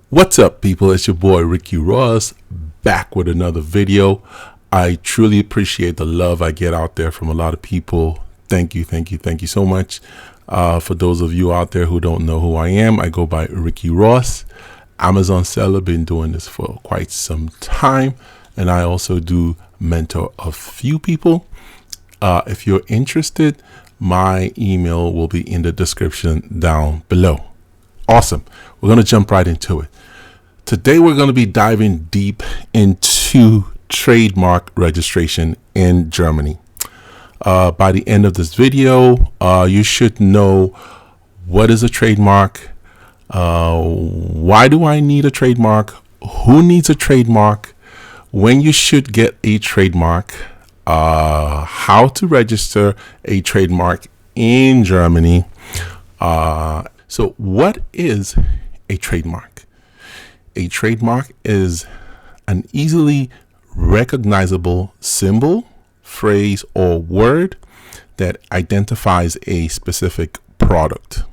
What's up, people? It's your boy Ricky Ross back with another video. I truly appreciate the love I get out there from a lot of people. Thank you so much. For those of you out there who don't know who I am, I go by Ricky Ross, Amazon seller. Been doing this for quite some time, and I also do mentor a few people. If you're interested, my email will be in the description down below. Awesome. We're going to jump right into it. Today, we're going to be diving deep into trademark registration in Germany. By the end of this video, you should know what is a trademark, why do I need a trademark, who needs a trademark, when you should get a trademark, how to register a trademark in Germany. So what is a trademark? A trademark is an easily recognizable symbol, phrase, or word that identifies a specific product.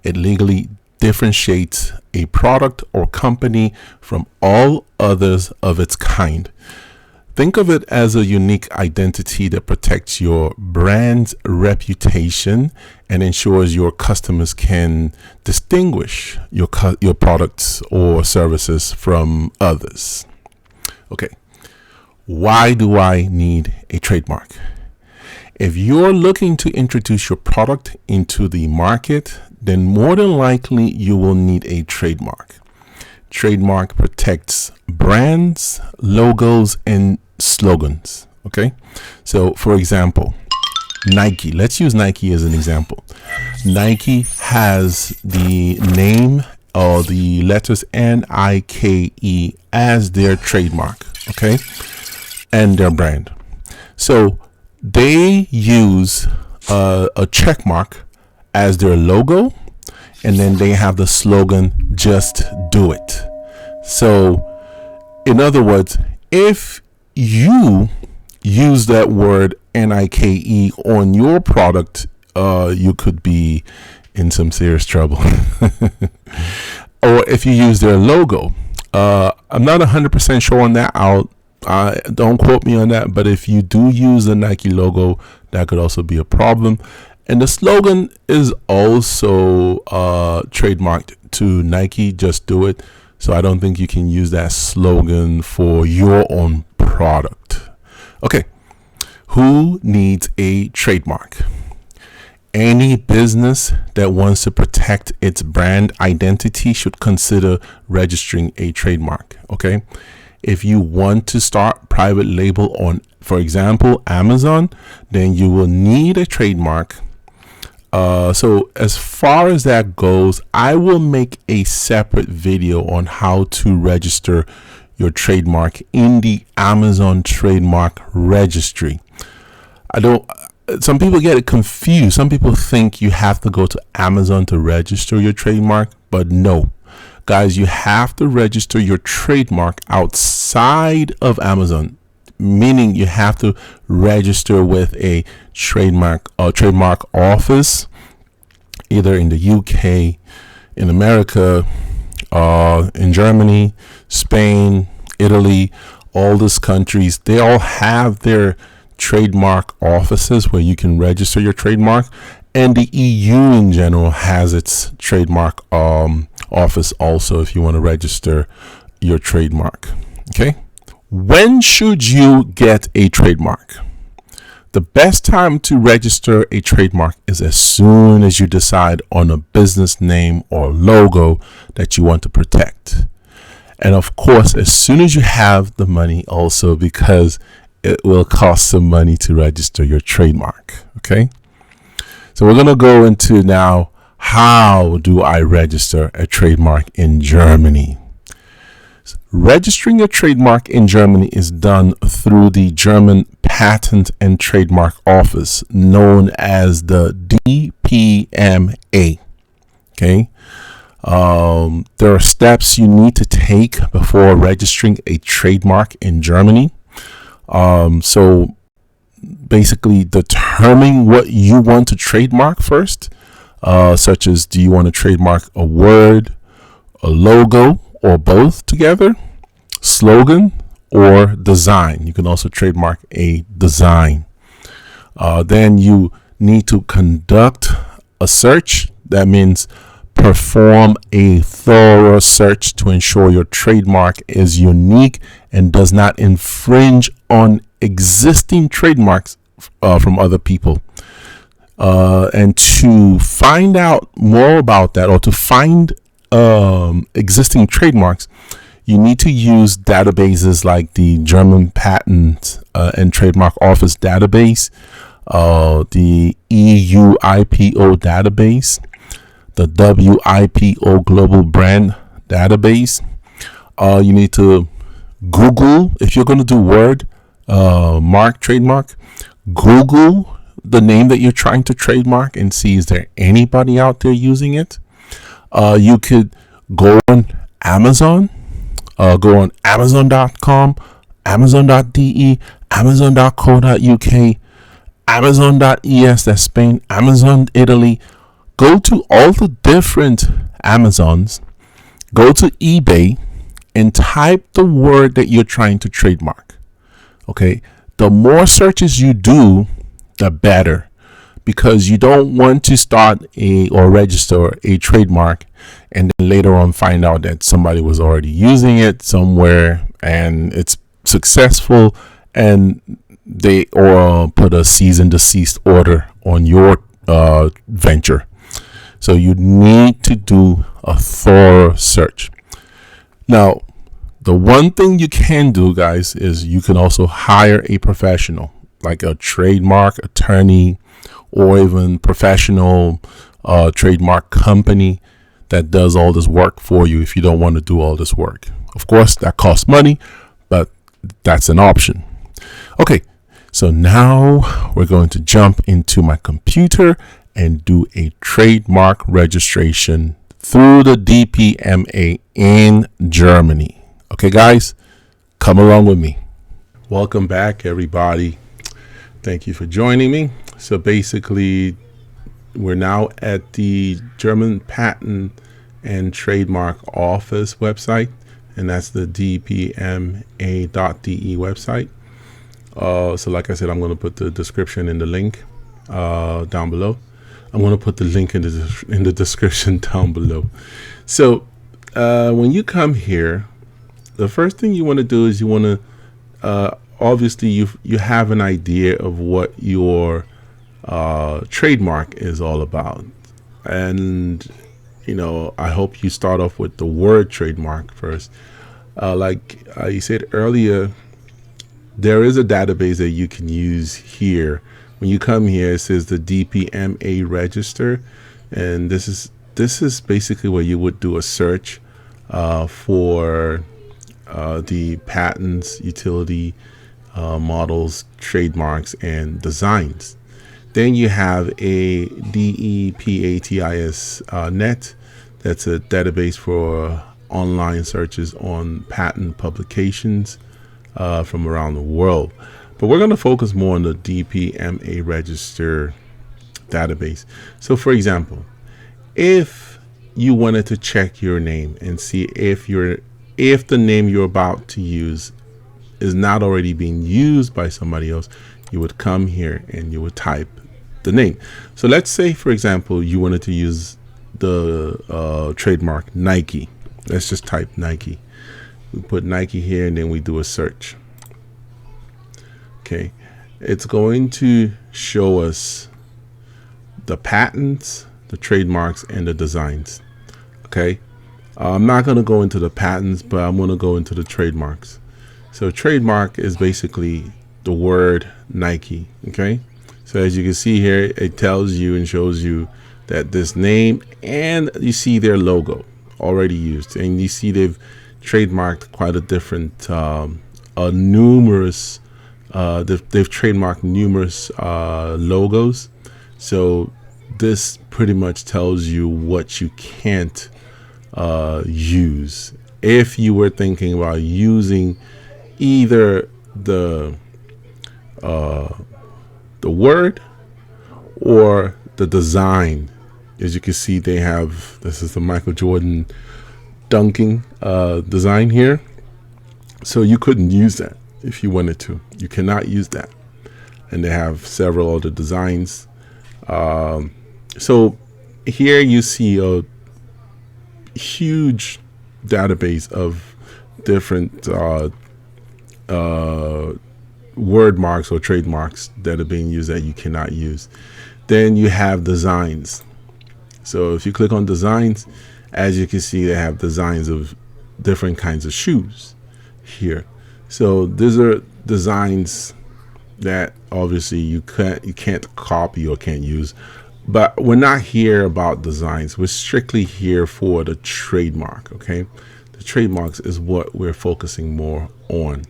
It legally differentiates a product or company from all others of its kind. Think of it as a unique identity that protects your brand's reputation and ensures your customers can distinguish your products or services from others. Okay, why do I need a trademark? If you're looking to introduce your product into the market, then more than likely you will need a trademark. Trademark protects brands, logos, and slogans. Okay, so for example, Nike. Let's use Nike as an example. Nike has the name or the letters Nike as their trademark. Okay, and their brand. So they use a check mark as their logo, and then they have the slogan, "Just do it." So in other words, if you use that word Nike on your product, you could be in some serious trouble. Or if you use their logo, I'm not 100% sure on that. Don't quote me on that, but if you do use the Nike logo, that could also be a problem. And the slogan is also trademarked to Nike, "Just do it." So I don't think you can use that slogan for your own product. Okay, who needs a trademark? Any business that wants to protect its brand identity should consider registering a trademark. Okay, if you want to start private label on, for example, Amazon, then you will need a trademark. So as far as that goes, I will make a separate video on how to register your trademark in the Amazon trademark registry. Some people get it confused. Some people think you have to go to Amazon to register your trademark, but no, guys, you have to register your trademark outside of Amazon. Meaning you have to register with a trademark office, either in the UK, in America, in Germany, Spain, Italy. All these countries, they all have their trademark offices where you can register your trademark, and the EU in general has its trademark office also if you want to register your trademark. Okay. When should you get a trademark? The best time to register a trademark is as soon as you decide on a business name or logo that you want to protect. And of course, as soon as you have the money also, because it will cost some money to register your trademark. Okay. So we're going to go into now, how do I register a trademark in Germany? Registering a trademark in Germany is done through the German Patent and Trademark Office, known as the DPMA. Okay. There are steps you need to take before registering a trademark in Germany. So basically determine what you want to trademark first, such as, do you want to trademark a word, a logo, or both together, slogan or design. You can also trademark a design. Then you need to conduct a search. That means perform a thorough search to ensure your trademark is unique and does not infringe on existing trademarks from other people. And to find out more about that, or to find existing trademarks, you need to use databases like the German Patent and Trademark Office database, the EUIPO database, the WIPO Global Brand database. You need to Google, if you're going to do word mark trademark, Google the name that you're trying to trademark and see, is there anybody out there using it? You could go on Amazon, go on Amazon.com, Amazon.de, Amazon.co.uk, Amazon.es, that's Spain, Amazon Italy. Go to all the different Amazons, go to eBay, and type the word that you're trying to trademark. Okay, the more searches you do, the better, because you don't want to start or register a trademark and then later on find out that somebody was already using it somewhere and it's successful, and they or put a cease and desist order on your venture. So you need to do a thorough search. Now, the one thing you can do, guys, is you can also hire a professional, like a trademark attorney or even professional trademark company that does all this work for you if you don't want to do all this work. Of course, that costs money, but that's an option. Okay, so now we're going to jump into my computer and do a trademark registration through the DPMA in Germany. Okay, guys, come along with me. Welcome back, everybody. Thank you for joining me. So basically, we're now at the German Patent and Trademark Office website, and that's the dpma.de website. So like I said, I'm going to put the description in the link down below. I'm going to put the link in the description down below. So when you come here, the first thing you want to do is you want to obviously you have an idea of what your trademark is all about, and I hope you start off with the word trademark first. Like you said earlier, there is a database that you can use here. When you come here, it says the DPMA register, and this is basically where you would do a search for the patents, utility models, trademarks, and designs. Then you have a DEPATIS net. That's a database for online searches on patent publications from around the world. But we're going to focus more on the DPMA register database. So for example, if you wanted to check your name and see if the name you're about to use is not already being used by somebody else, you would come here and you would type the name. So let's say, for example, you wanted to use the trademark Nike. Let's just type Nike. We put Nike here and then we do a search. Okay, it's going to show us the patents, the trademarks, and the designs. Okay, I'm not going to go into the patents, but I'm going to go into the trademarks. So trademark is basically the word Nike. Okay, so as you can see here, it tells you and shows you that this name, and you see their logo already used, and you see they've trademarked quite a different numerous they've trademarked numerous logos. So this pretty much tells you what you can't use if you were thinking about using either the word or the design. As you can see, they have, this is the Michael Jordan dunking design here. So you couldn't use that if you wanted to. You cannot use that. And they have several other designs. So here you see a huge database of different word marks or trademarks that are being used that you cannot use. Then you have designs. So if you click on designs, as you can see, they have designs of different kinds of shoes here. So these are designs that obviously you can't copy or can't use. But we're not here about designs. We're strictly here for the trademark. Okay, the trademarks is what we're focusing more on.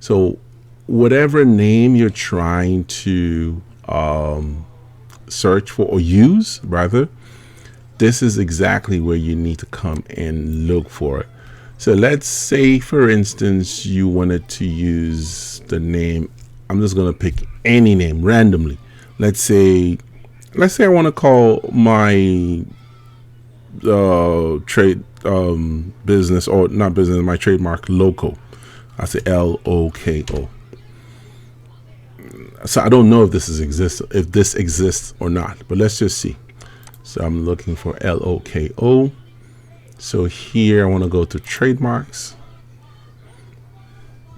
So whatever name you're trying to search for or use, rather, this is exactly where you need to come and look for it. So let's say, for instance, you wanted to use the name. I'm just going to pick any name randomly. Let's say I want to call my trade business, or not business, my trademark Loco. I say LOKO. So I don't know if this exists or not, but let's just see. So I'm looking for LOKO. So here I want to go to trademarks.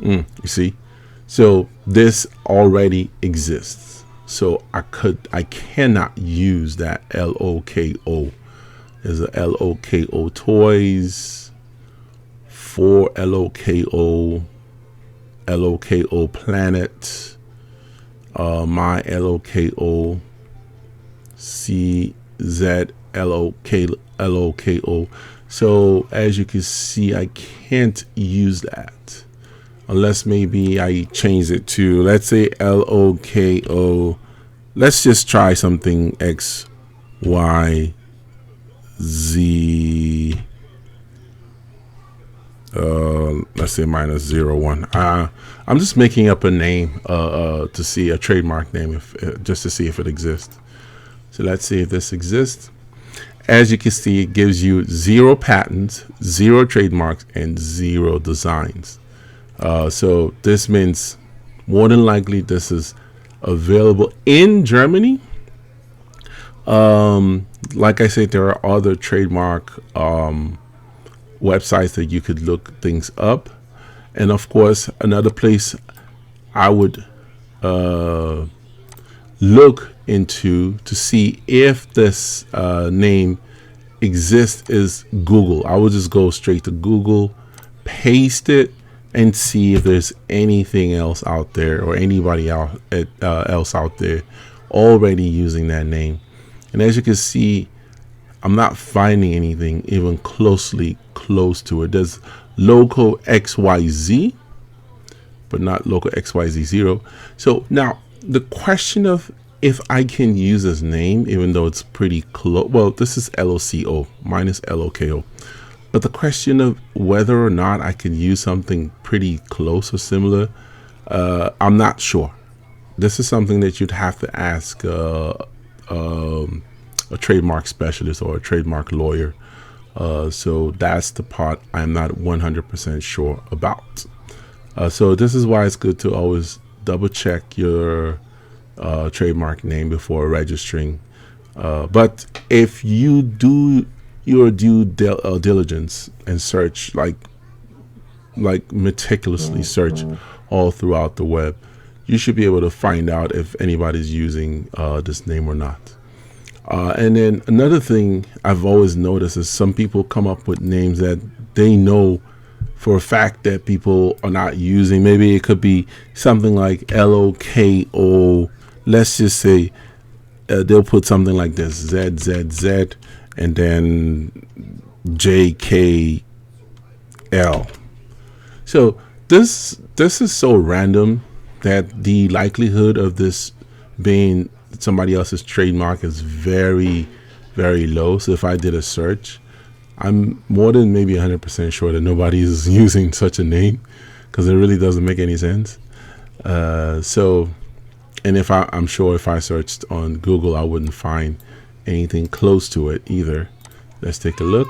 You see, so this already exists. So I cannot use that LOKO. There's a LOKO toys, for LOKO, LOKO planet, my LOKO, CZ LOKO. So as you can see, I can't use that unless maybe I change it to, let's say, LOKO. Let's just try something X, Y, Z. Let's say -01. I'm just making up a name to see a trademark name, just to see if it exists. So let's see if this exists. As you can see, it gives you 0 patents, 0 trademarks, and 0 designs. So this means more than likely this is available in Germany. Like I said, there are other trademark websites that you could look things up. And of course, another place I would look into to see if this name exists is Google. I would just go straight to Google, paste it, and see if there's anything else out there or anybody else out there already using that name. And as you can see, I'm not finding anything even close to it. There's Loco XYZ, but not Loco XYZ0. So now the question of if I can use this name, even though it's pretty close. Well, this is LOCO minus LOKO. But the question of whether or not I can use something pretty close or similar, I'm not sure. This is something that you'd have to ask a trademark specialist or a trademark lawyer. So that's the part I'm not 100% sure about. So this is why it's good to always double check your trademark name before registering. But if you do your due diligence and search, like meticulously search all throughout the web, you should be able to find out if anybody's using this name or not. And then another thing I've always noticed is some people come up with names that they know for a fact that people are not using. Maybe it could be something like LOKO. Let's just say they'll put something like this, ZZZ, and then JKL. So this is so random that the likelihood of this being somebody else's trademark is very, very low. So if I did a search, I'm more than maybe 100% sure that nobody is using such a name, because it really doesn't make any sense. And if I'm sure if I searched on Google, I wouldn't find anything close to it either. Let's take a look.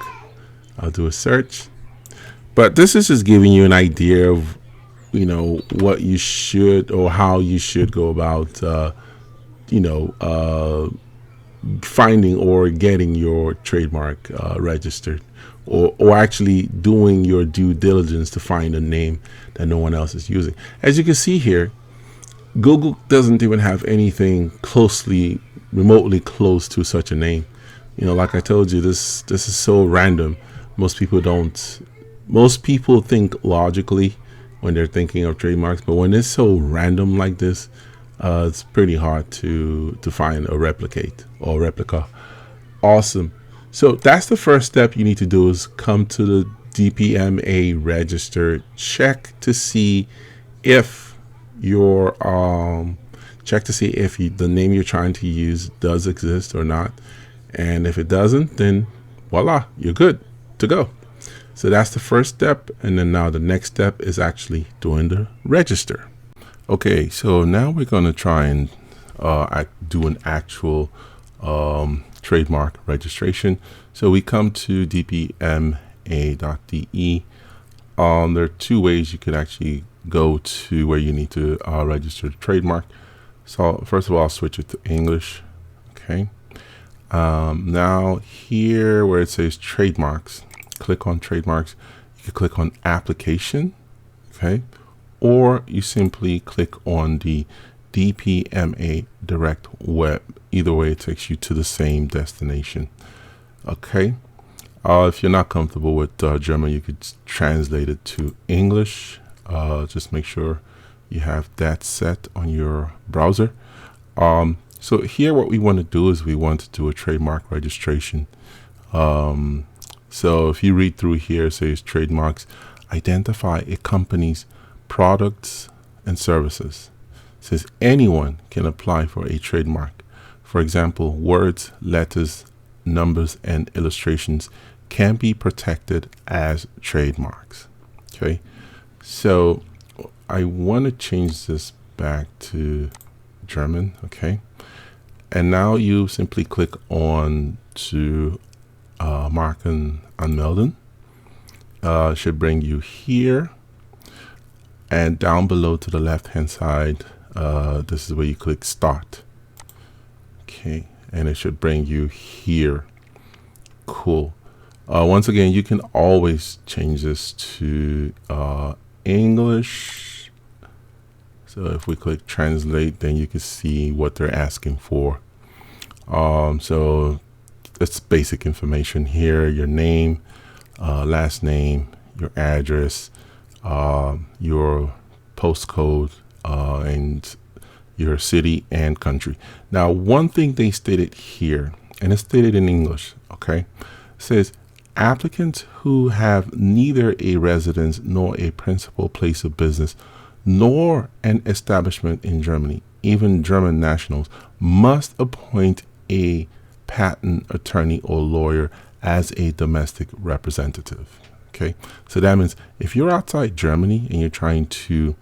I'll do a search. But this is just giving you an idea of, you know, what you should or how you should go about, finding or getting your trademark registered, or actually doing your due diligence to find a name that no one else is using. As you can see here, Google doesn't even have anything remotely close to such a name. You know, like I told you, this is so random. Most people think logically when they're thinking of trademarks, but when it's so random like this, it's pretty hard to find a replica. Awesome. So that's the first step you need to do, is come to the DPMA register, check to see if the name you're trying to use does exist or not. And if it doesn't, then voila, you're good to go. So that's the first step. And then now the next step is actually doing the register. Okay, so now we're going to try and do an actual trademark registration. So we come to dpma.de. There are two ways you could actually go to where you need to register the trademark. So first of all, I'll switch it to English. Okay. Now here where it says trademarks, click on trademarks. You can click on application. Okay. Or you simply click on the DPMA direct web. Either way, it takes you to the same destination. Okay. If you're not comfortable with German, you could translate it to English. Just make sure you have that set on your browser. So here what we want to do is we want to do a trademark registration. So if you read through here, it says trademarks identify a company's products and services. It says anyone can apply for a trademark. For example, words, letters, numbers, and illustrations can be protected as trademarks. Okay, so I want to change this back to German. Okay, and now you simply click on to Marken anmelden. Should bring you here, and down below to the left hand side, this is where you click start. Okay, and it should bring you here. Cool. Once again, you can always change this to English. So if we click translate, then you can see what they're asking for. So it's basic information here: your name, last name, your address, your postcode, and your city and country. Now, one thing they stated here, and it's stated in English, okay, says applicants who have neither a residence nor a principal place of business nor an establishment in Germany, even German nationals, must appoint a patent attorney or lawyer as a domestic representative. Okay, so that means if you're outside Germany and you're trying to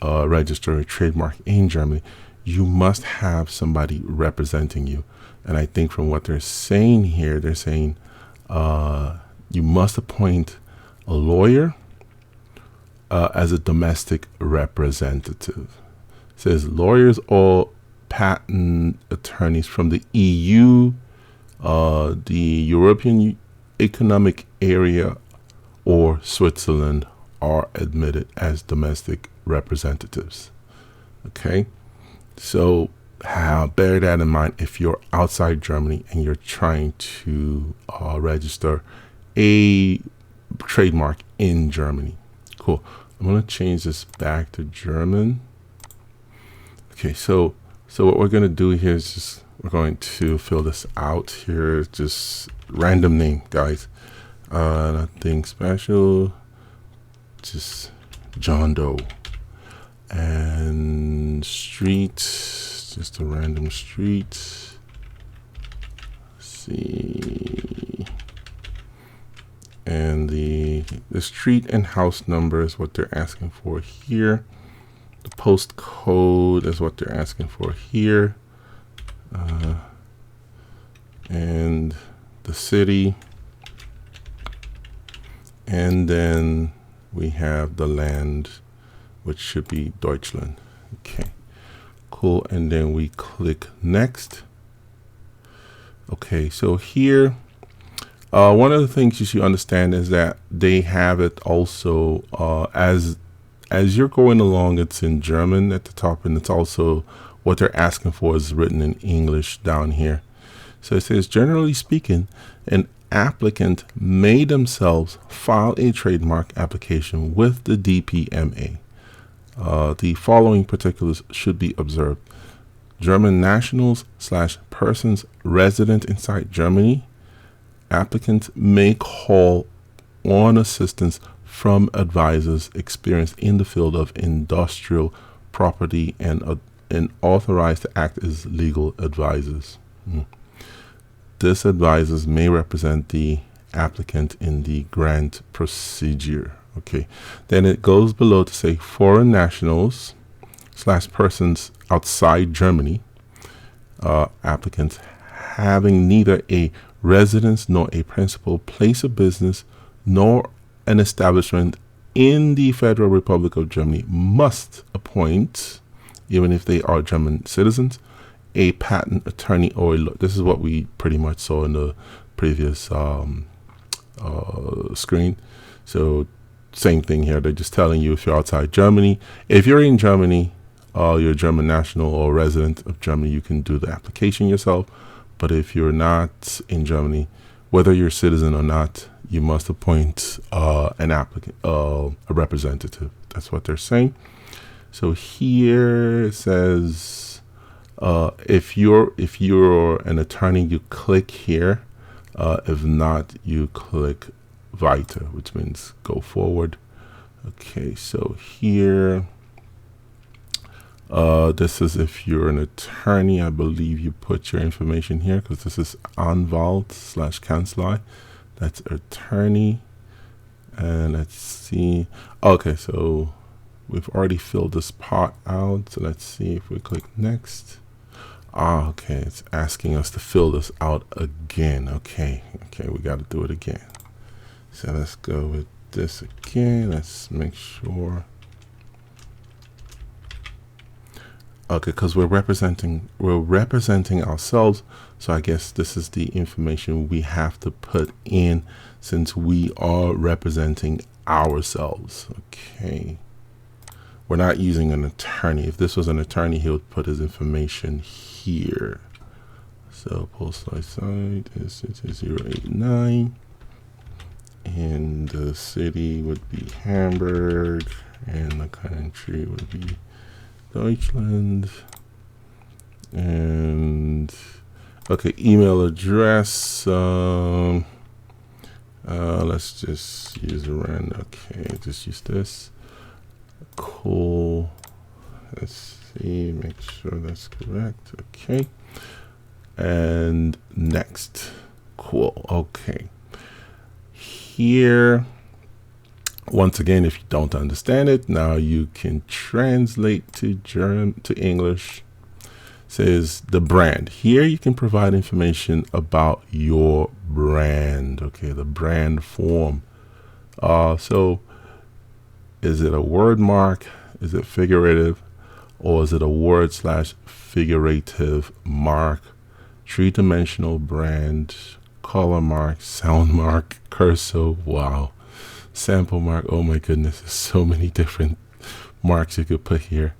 register a trademark in Germany, you must have somebody representing you. And I think from what they're saying here, they're saying you must appoint a lawyer as a domestic representative. It says lawyers or patent attorneys from the EU, the European Economic Area, or Switzerland are admitted as domestic representatives. Okay, so bear that in mind if you're outside Germany and you're trying to register a trademark in Germany. Cool. I'm going to change this back to German. Okay, so what we're going to do here is just we're going to fill this out here. Just random name, guys. Nothing special. Just John Doe. And street, just a random street. Let's see. And the street and house number is what they're asking for here. The postcode is what they're asking for here. And the city. and then we have the land, which should be Deutschland. Okay, cool. And then we click next. Okay, so here, one of the things you should understand is that they have it also as you're going along, it's in German at the top, and it's also what they're asking for is written in English down here. So it says, generally speaking, an applicant may themselves file a trademark application with the DPMA. The following particulars should be observed. German nationals / persons resident inside Germany, applicants may call on assistance from advisors experienced in the field of industrial property and authorized to act as legal advisors. This advisors may represent the applicant in the grant procedure. Okay, then it goes below to say foreign nationals / persons outside Germany, applicants having neither a residence nor a principal place of business nor an establishment in the Federal Republic of Germany must appoint, even if they are German citizens, a patent attorney or a lawyer. This is what we pretty much saw in the previous screen. So same thing here. They're just telling you if you're outside Germany. If you're in Germany, you're a German national or resident of Germany, you can do the application yourself. But if you're not in Germany, whether you're a citizen or not, you must appoint an applicant, a representative. That's what they're saying. So here it says, if you're an attorney, you click here. If not, you click weiter, which means go forward. Okay, so here, this is if you're an attorney. I believe you put your information here because this is Anwalt / Kanzlei. That's attorney. And let's see. Okay, so we've already filled this part out. So let's see if we click next. Okay, it's asking us to fill this out again. Okay, we got to do it again. So let's go with this again. Let's make sure. Okay, because we're representing ourselves. So I guess this is the information we have to put in since we are representing ourselves. Okay. We're not using an attorney. If this was an attorney, he would put his information here. So postal site is 089. And the city would be Hamburg. And the country would be Deutschland. And okay, email address. Let's just use a random. Okay, just use this. Cool. Let's see, make sure that's correct. Okay. And next. Cool. Okay. Here, once again, if you don't understand it, now you can translate to English. Says the brand. Here you can provide information about your brand. Okay, the brand form. So is it a word mark? Is it figurative? Or is it a word / figurative mark? 3-dimensional brand, color mark, sound mark, cursor, wow, sample mark. Oh my goodness, there's so many different marks you could put here.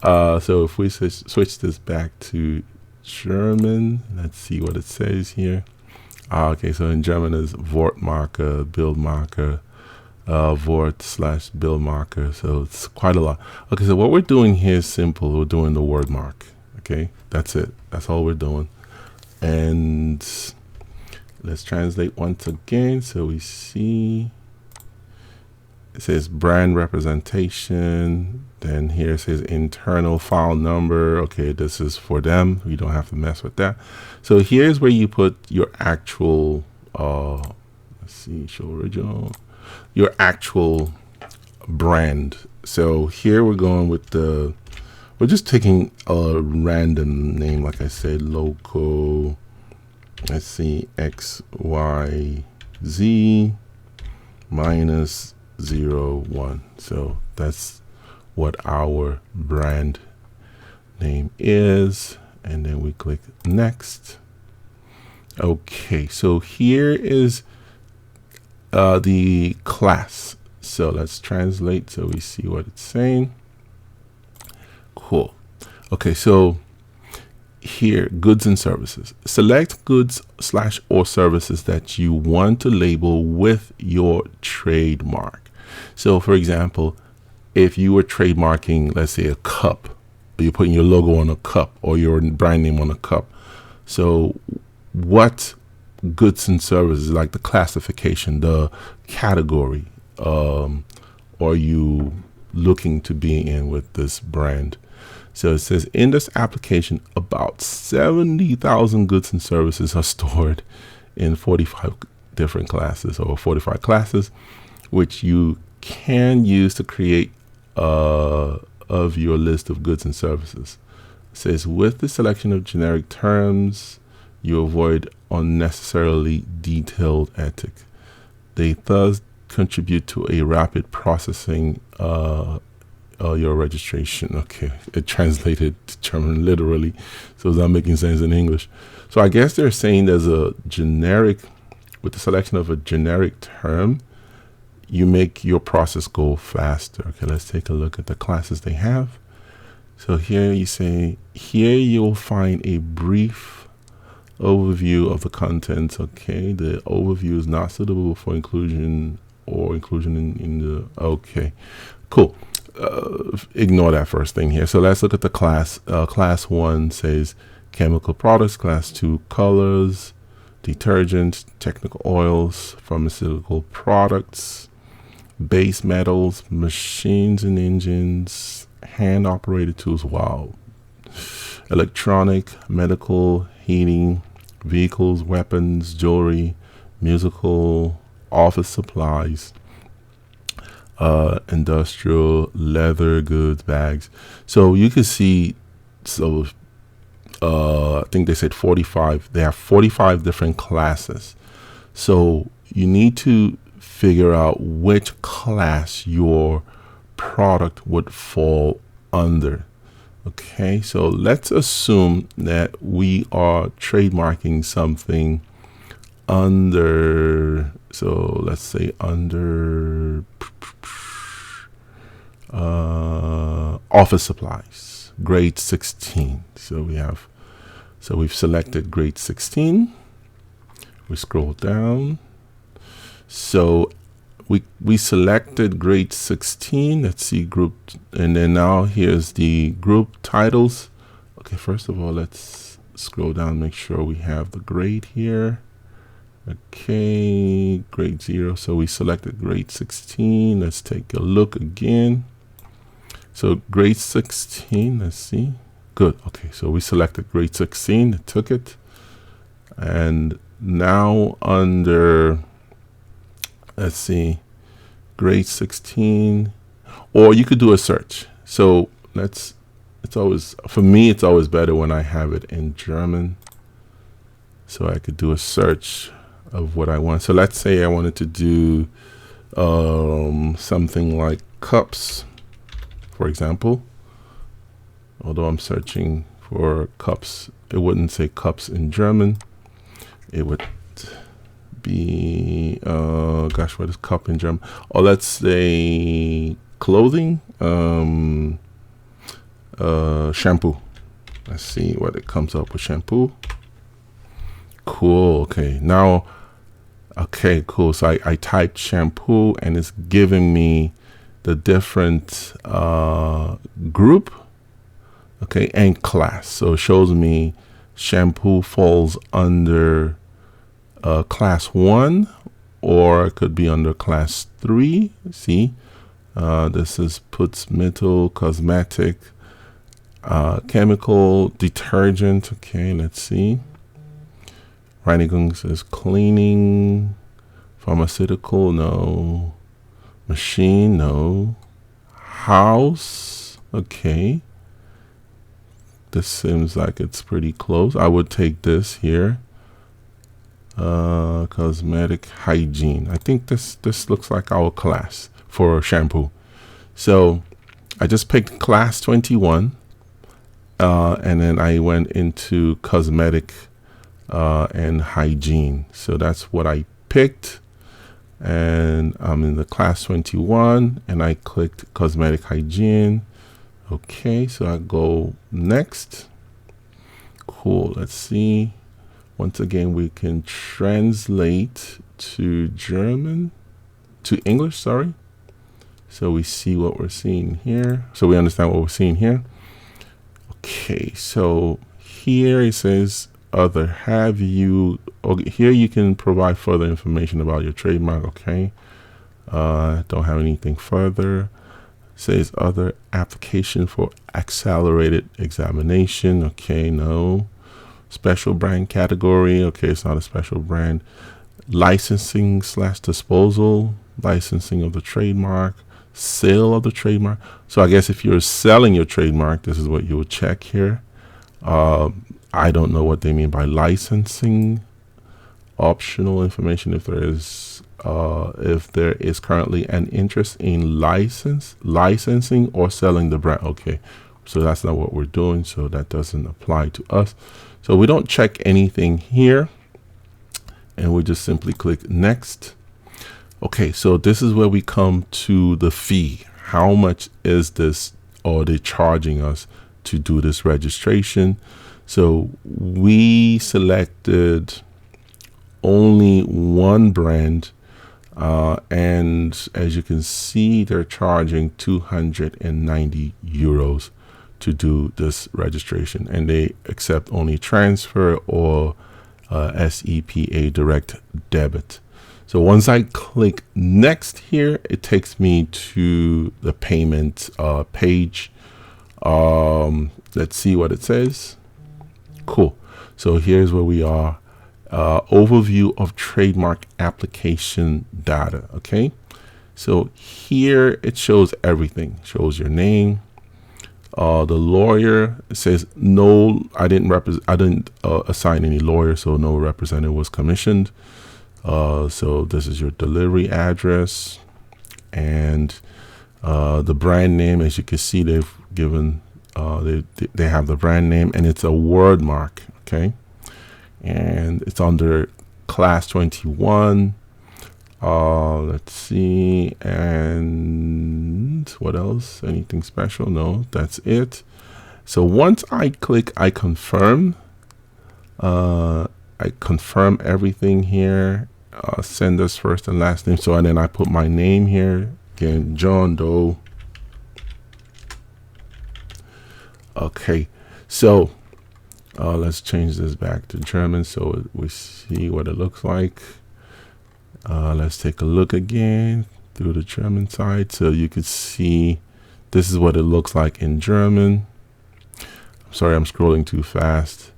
So if we switch this back to German, let's see what it says here. Okay, so in German is Wortmarke, Bildmarke, Wort / Bildmarke. So it's quite a lot. Okay, so what we're doing here is simple. We're doing the word mark. Okay, that's it. That's all we're doing. And let's translate once again. So we see it says brand representation. Then here it says internal file number. Okay, this is for them. We don't have to mess with that. So here's where you put your actual, let's see, show original, your actual brand. So here we're going with we're just taking a random name, like I said, local, let's see, XYZ, minus 01. So that's what our brand name is, and then we click next. Okay, so here is the class. So let's translate so we see what it's saying. Cool. Okay, so here, goods and services. Select goods / or services that you want to label with your trademark. So for example, if you were trademarking, let's say a cup, or you're putting your logo on a cup or your brand name on a cup. So what goods and services, like the classification, the category, are you looking to be in with this brand? So it says in this application, about 70,000 goods and services are stored in 45 different classes, or 45 classes, which you can use to create of your list of goods and services. It says with the selection of generic terms, you avoid unnecessarily detailed ethic. They thus contribute to a rapid processing your registration. Okay, it translated to German literally, so it's not making sense in English. So I guess they're saying there's a generic, with the selection of a generic term, you make your process go faster. Okay, let's take a look at the classes they have. So here you say, here you'll find a brief overview of the contents. Okay, the overview is not suitable for inclusion or inclusion in the, okay, cool. Ignore that first thing here. So let's look at the class. Class 1 says chemical products. Class 2, colors, detergents, technical oils, pharmaceutical products, base metals, machines and engines, hand operated tools, wow, electronic, medical, heating, vehicles, weapons, jewelry, musical, office supplies, industrial, leather goods, bags. So you can see, so I think they said 45. They have 45 different classes. So you need to figure out which class your product would fall under. Okay, so let's assume that we are trademarking something under, so let's say under office supplies, grade 16. So we've selected grade 16. We scroll down. So we selected grade 16. Let's see group, and then now here's the group titles. Okay, first of all, let's scroll down, make sure we have the grade here. Okay, grade 0. So we selected grade 16. Let's take a look again. So grade 16, let's see. Good. Okay, so we selected grade 16, it took it. And now under, let's see, grade 16, or you could do a search. So it's always, for me, it's always better when I have it in German. So I could do a search of what I want. So let's say I wanted to do something like cups, for example. Although I'm searching for cups, it wouldn't say cups in German. It would be, gosh, what is cup in German? Or let's say clothing, shampoo. Let's see what it comes up with. Shampoo. Cool. Okay. Now, okay, cool. So I typed shampoo and it's giving me the different group, okay, and class. So it shows me shampoo falls under class 1, or it could be under class 3. See, this is puts metal, cosmetic, chemical, detergent. Okay, let's see. Reinigung says cleaning, pharmaceutical, no. Machine, no. House, okay. This seems like it's pretty close. I would take this here. Cosmetic hygiene. I think this looks like our class for shampoo. So I just picked class 21, and then I went into cosmetic and hygiene. So that's what I picked, and I'm in the class 21, and I clicked cosmetic hygiene. Okay, so I go next. Cool. Let's see. Once again, we can translate to English, sorry. So we see what we're seeing here. So we understand what we're seeing here. Okay, so here it says other. Have you, okay, here you can provide further information about your trademark. Okay, don't have anything further. It says other, application for accelerated examination. Okay, no. Special brand category. Okay, it's not a special brand. Licensing / disposal, licensing of the trademark, sale of the trademark. So I guess if you're selling your trademark, this is what you would check here. I don't know what they mean by licensing. Optional information if there is currently an interest in licensing or selling the brand. Okay, so that's not what we're doing, so that doesn't apply to us. So we don't check anything here, and we just simply click next. Okay, so this is where we come to the fee. How much is this, or are they charging us to do this registration? So we selected only one brand, and as you can see, they're charging 290 euros to do this registration, and they accept only transfer or SEPA direct debit. So once I click next here, it takes me to the payment page. Let's see what it says. Cool. So here's where we are. Overview of trademark application data. Okay, so here it shows everything. It shows your name. The lawyer, it says no, I didn't assign any lawyer, so no representative was commissioned. So this is your delivery address, and the brand name. As you can see, they've given they have the brand name, and it's a word mark. Okay, and it's under class 21. Let's see, and what else? Anything special? No, that's it. So once I click I confirm everything here. Sender's first and last name. So, and then I put my name here again, John Doe. Okay, so let's change this back to German so we see what it looks like. Let's take a look again through the German side, so you could see this is what it looks like in German. I'm sorry, I'm scrolling too fast.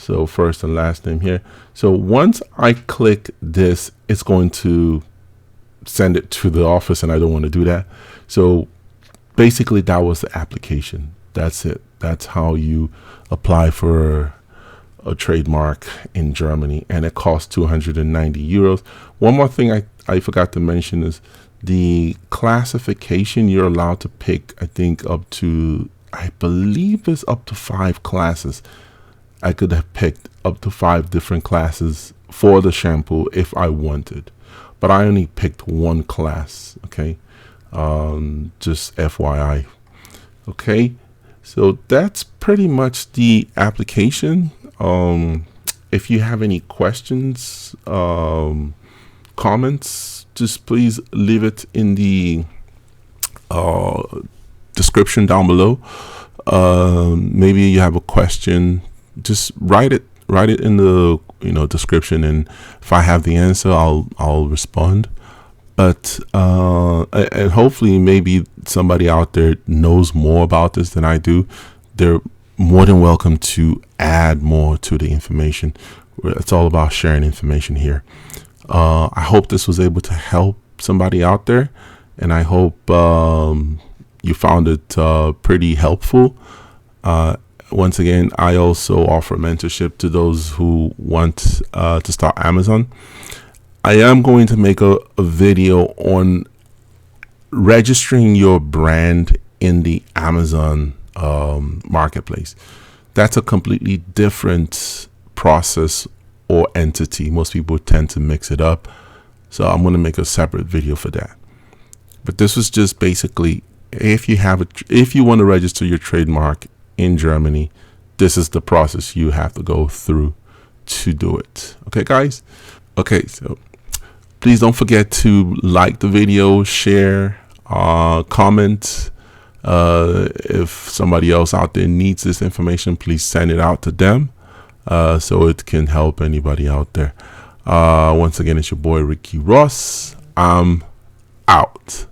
So first and last name here. So once I click this, it's going to send it to the office, and I don't want to do that. So basically that was the application. That's it. That's how you apply for a trademark in Germany, and it costs 290 euros. One more thing I forgot to mention is the classification. You're allowed to pick, I think, up to, I believe it's up to 5 classes. I could have picked up to 5 different classes for the shampoo if I wanted, but I only picked one class. Okay, just FYI. Okay, so that's pretty much the application. If you have any questions, comments, just please leave it in the description down below. Maybe you have a question, just write it in the description, and if I have the answer, I'll respond. But and hopefully maybe somebody out there knows more about this than I do. They're more than welcome to add more to the information. It's all about sharing information here. I hope this was able to help somebody out there, and I hope you found it pretty helpful. once again, I also offer mentorship to those who want to start Amazon. I am going to make a video on registering your brand in the Amazon marketplace. That's a completely different process or entity. Most people tend to mix it up, so I'm going to make a separate video for that. But this was just basically, if you want to register your trademark in Germany, this is the process you have to go through to do it. Okay, guys? Okay, so please don't forget to like the video, share, comment. If somebody else out there needs this information, please send it out to them so it can help anybody out there. Once again, it's your boy Ricky Ross. I'm out.